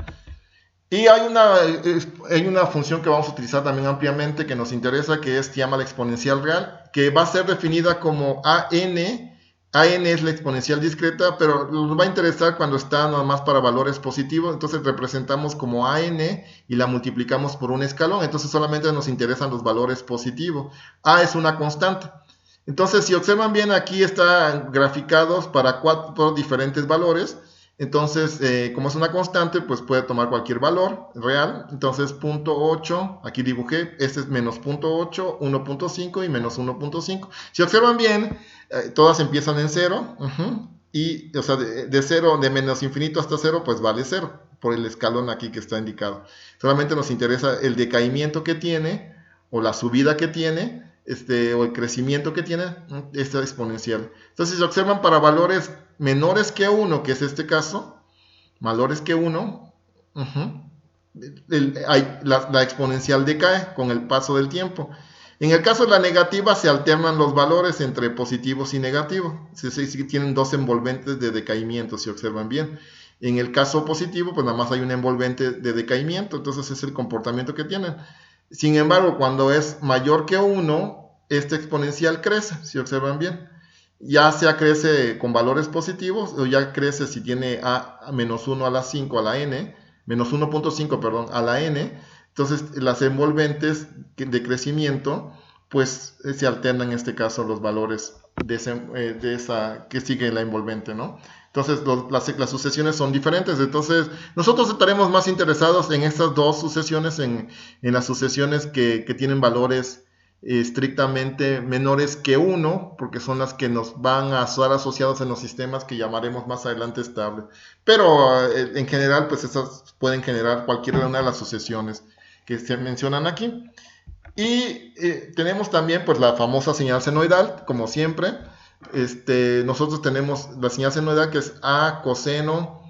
Speaker 1: Y hay una función que vamos a utilizar también ampliamente que nos interesa, que se llama la exponencial real, que va a ser definida como AN. AN es la exponencial discreta, pero nos va a interesar cuando está nada más para valores positivos, entonces representamos como AN y la multiplicamos por un escalón, entonces solamente nos interesan los valores positivos. A es una constante. Entonces, si observan bien, aquí están graficados para 4 diferentes valores. Entonces, como es una constante, pues puede tomar cualquier valor real. Entonces, 0.8, aquí dibujé, este es menos 0.8, 1.5 y menos 1.5. Si observan bien, todas empiezan en 0. Y, o sea, de 0, de menos infinito hasta 0, pues vale 0, por el escalón aquí que está indicado. Solamente nos interesa el decaimiento que tiene, o la subida que tiene, o el crecimiento que tiene esta exponencial. Entonces, si observan para valores menores que 1, que es este caso, valores que 1, la exponencial decae con el paso del tiempo. En el caso de la negativa se alternan los valores entre positivos y negativos. Si tienen dos envolventes de decaimiento, si observan bien. En el caso positivo, pues nada más hay un envolvente de decaimiento, entonces es el comportamiento que tienen. Sin embargo, cuando es mayor que 1, esta exponencial crece, si observan bien. Ya sea crece con valores positivos o ya crece si tiene a menos 1 a la 5 a la n, menos 1.5, perdón, a la n. Entonces las envolventes de crecimiento pues se alternan en este caso los valores de esa que sigue la envolvente, ¿no? Entonces las sucesiones son diferentes. Entonces nosotros estaremos más interesados en estas dos sucesiones, en las sucesiones que tienen valores estrictamente menores que 1, porque son las que nos van a estar asociados en los sistemas que llamaremos más adelante estables. Pero en general, pues esas pueden generar cualquiera una de las sucesiones que se mencionan aquí. Y tenemos también pues la famosa señal senoidal, como siempre. Nosotros tenemos la señal senoidal que es A coseno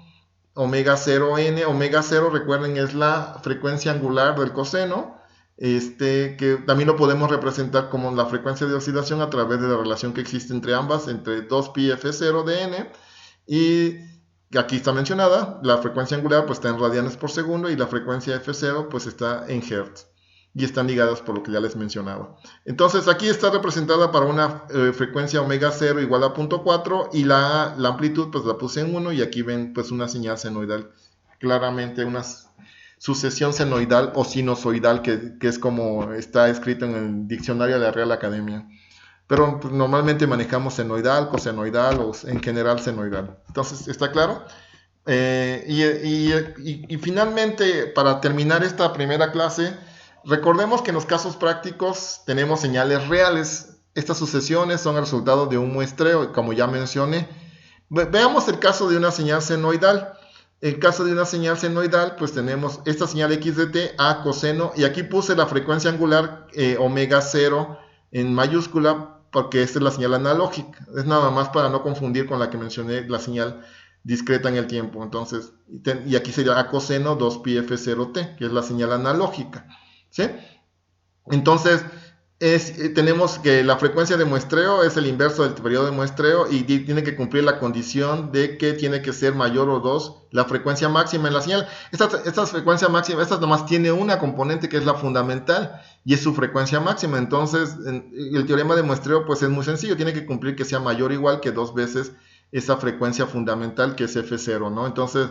Speaker 1: omega 0n. Omega 0, recuerden, es la frecuencia angular del coseno. Que también lo podemos representar como la frecuencia de oscilación a través de la relación que existe entre ambas, entre 2πf0 de n, y aquí está mencionada, la frecuencia angular pues está en radianes por segundo y la frecuencia f0 pues está en hertz, y están ligadas por lo que ya les mencionaba. Entonces aquí está representada para una frecuencia omega 0 igual a 0.4 y la amplitud pues la puse en 1 y aquí ven pues una señal senoidal, claramente unas sucesión senoidal o sinusoidal, que es como está escrito en el diccionario de la Real Academia. Pero pues, normalmente manejamos senoidal, cosenoidal o en general senoidal. Entonces, ¿está claro? Y finalmente, para terminar esta primera clase, recordemos que en los casos prácticos tenemos señales reales. Estas sucesiones son el resultado de un muestreo, como ya mencioné. Veamos el caso de una señal senoidal. En caso de una señal senoidal, pues tenemos esta señal x de t, a coseno, y aquí puse la frecuencia angular omega 0 en mayúscula, porque esta es la señal analógica. Es nada más para no confundir con la que mencioné, la señal discreta en el tiempo. Entonces, y aquí sería a coseno 2πf0t, que es la señal analógica. ¿Sí? Entonces, tenemos que la frecuencia de muestreo es el inverso del periodo de muestreo y tiene que cumplir la condición de que tiene que ser mayor o 2 la frecuencia máxima en la señal. Esta frecuencia máxima, esta nomás tiene una componente que es la fundamental y es su frecuencia máxima. Entonces, el teorema de muestreo pues es muy sencillo, tiene que cumplir que sea mayor o igual que 2 veces esa frecuencia fundamental que es F0, ¿no? Entonces,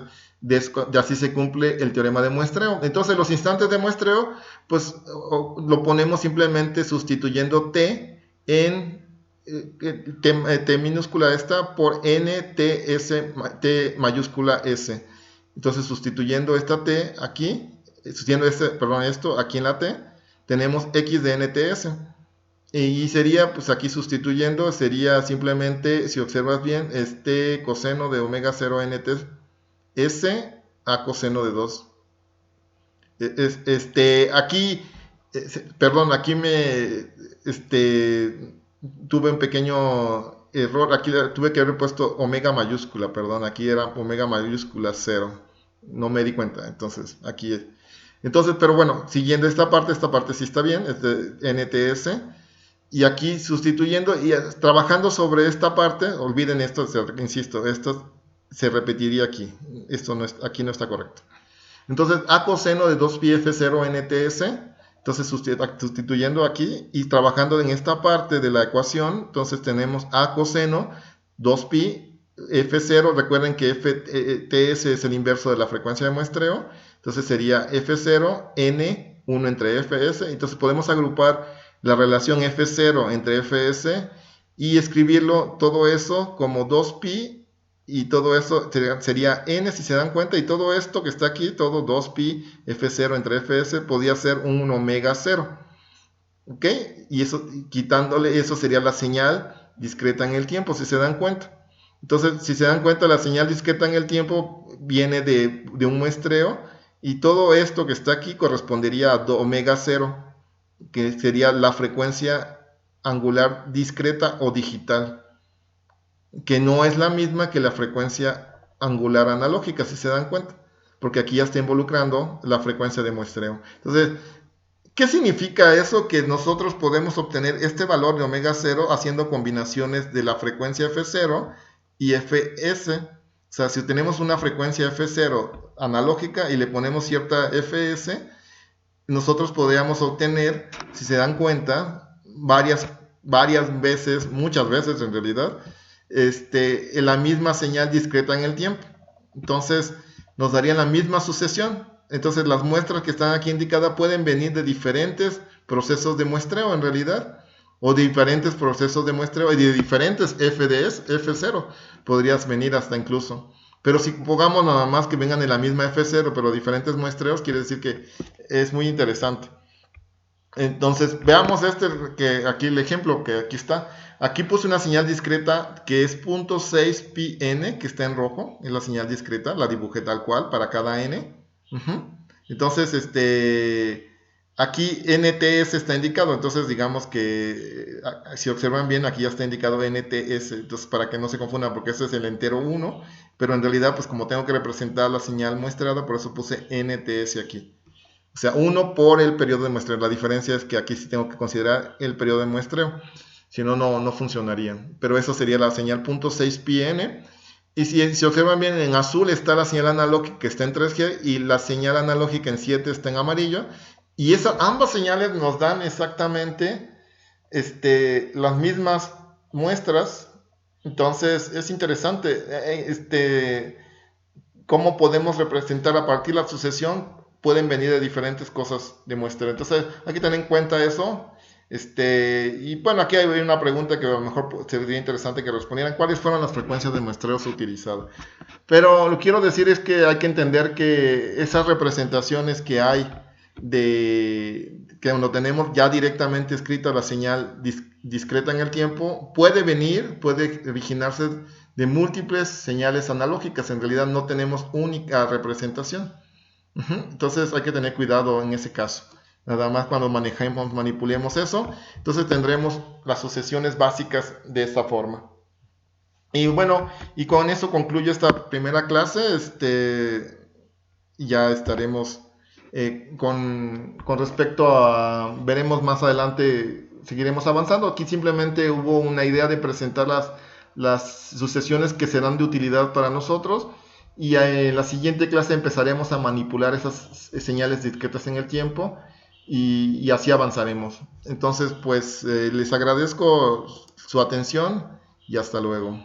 Speaker 1: así se cumple el teorema de muestreo. Entonces, los instantes de muestreo, pues lo ponemos simplemente sustituyendo t en t minúscula esta por n t mayúscula s. Entonces, sustituyendo esta t aquí, sustituyendo esto aquí en la t, tenemos x de nts. Y sería, pues aquí sustituyendo, sería simplemente, si observas bien, este coseno de omega 0 nt s a coseno de 2. Aquí, aquí tuve un pequeño error, aquí tuve que haber puesto omega mayúscula, perdón, aquí era omega mayúscula 0, no me di cuenta, entonces aquí es. Entonces, pero bueno, siguiendo esta parte sí está bien, es de NTS, y aquí sustituyendo y trabajando sobre esta parte, olviden esto, insisto, esto se repetiría aquí, aquí no está correcto. Entonces, a coseno de 2pi f0 nts, entonces sustituyendo aquí y trabajando en esta parte de la ecuación, entonces tenemos a coseno 2pi f0, recuerden que ts es el inverso de la frecuencia de muestreo, entonces sería f0 n 1 entre fs, entonces podemos agrupar la relación f0 entre fs y escribirlo todo eso como 2pi. Y todo eso sería n, si se dan cuenta, y todo esto que está aquí, todo 2pi f0 entre fs, podía ser un omega 0. ¿Ok? Y eso, quitándole eso sería la señal discreta en el tiempo, si se dan cuenta. Entonces, si se dan cuenta, la señal discreta en el tiempo viene de un muestreo, y todo esto que está aquí correspondería a omega 0, que sería la frecuencia angular discreta o digital, que no es la misma que la frecuencia angular analógica, si se dan cuenta, porque aquí ya está involucrando la frecuencia de muestreo. Entonces, ¿qué significa eso? Que nosotros podemos obtener este valor de omega 0 haciendo combinaciones de la frecuencia f0 y fs. O sea, si tenemos una frecuencia f0 analógica y le ponemos cierta fs, nosotros podríamos obtener, si se dan cuenta, varias veces, muchas veces en realidad, la misma señal discreta en el tiempo. Entonces nos darían la misma sucesión. Entonces las muestras que están aquí indicadas pueden venir de diferentes procesos de muestreo en realidad, o de diferentes procesos de muestreo y de diferentes FDS, F0 podrías venir hasta incluso. Pero si pongamos nada más que vengan de la misma F0 pero diferentes muestreos, quiere decir que es muy interesante. Entonces, veamos que aquí el ejemplo que aquí está. Aquí puse una señal discreta que es 0.6 pi n, que está en rojo, es la señal discreta, la dibujé tal cual para cada n. Entonces, aquí NTS está indicado, entonces digamos que si observan bien, aquí ya está indicado NTS, entonces para que no se confundan, porque ese es el entero 1, pero en realidad, pues como tengo que representar la señal muestrada, por eso puse NTS aquí. O sea, 1 por el periodo de muestreo. La diferencia es que aquí sí tengo que considerar el periodo de muestreo. Si no, no funcionaría. Pero eso sería la señal 0.6 pi n. Y si observan bien, en azul está la señal analógica que está en 3G y la señal analógica en 7 está en amarillo. Y ambas señales nos dan exactamente las mismas muestras. Entonces es interesante cómo podemos representar a partir de la sucesión. Pueden venir de diferentes cosas de muestreo. Entonces hay que tener en cuenta eso. Y bueno, aquí hay una pregunta que a lo mejor sería interesante que respondieran. ¿Cuáles fueron las frecuencias de muestreo utilizadas? Pero lo que quiero decir es que hay que entender que esas representaciones que hay que cuando tenemos ya directamente escrita la señal discreta en el tiempo, puede originarse de múltiples señales analógicas. En realidad no tenemos única representación. Entonces hay que tener cuidado en ese caso. Nada más cuando manipulemos eso, entonces tendremos las sucesiones básicas de esta forma. Y bueno, y con eso concluyo esta primera clase. Ya estaremos con respecto a, veremos más adelante, seguiremos avanzando. Aquí simplemente hubo una idea de presentar las sucesiones que serán de utilidad para nosotros. Y en la siguiente clase empezaremos a manipular esas señales discretas en el tiempo y así avanzaremos. Entonces, pues les agradezco su atención y hasta luego.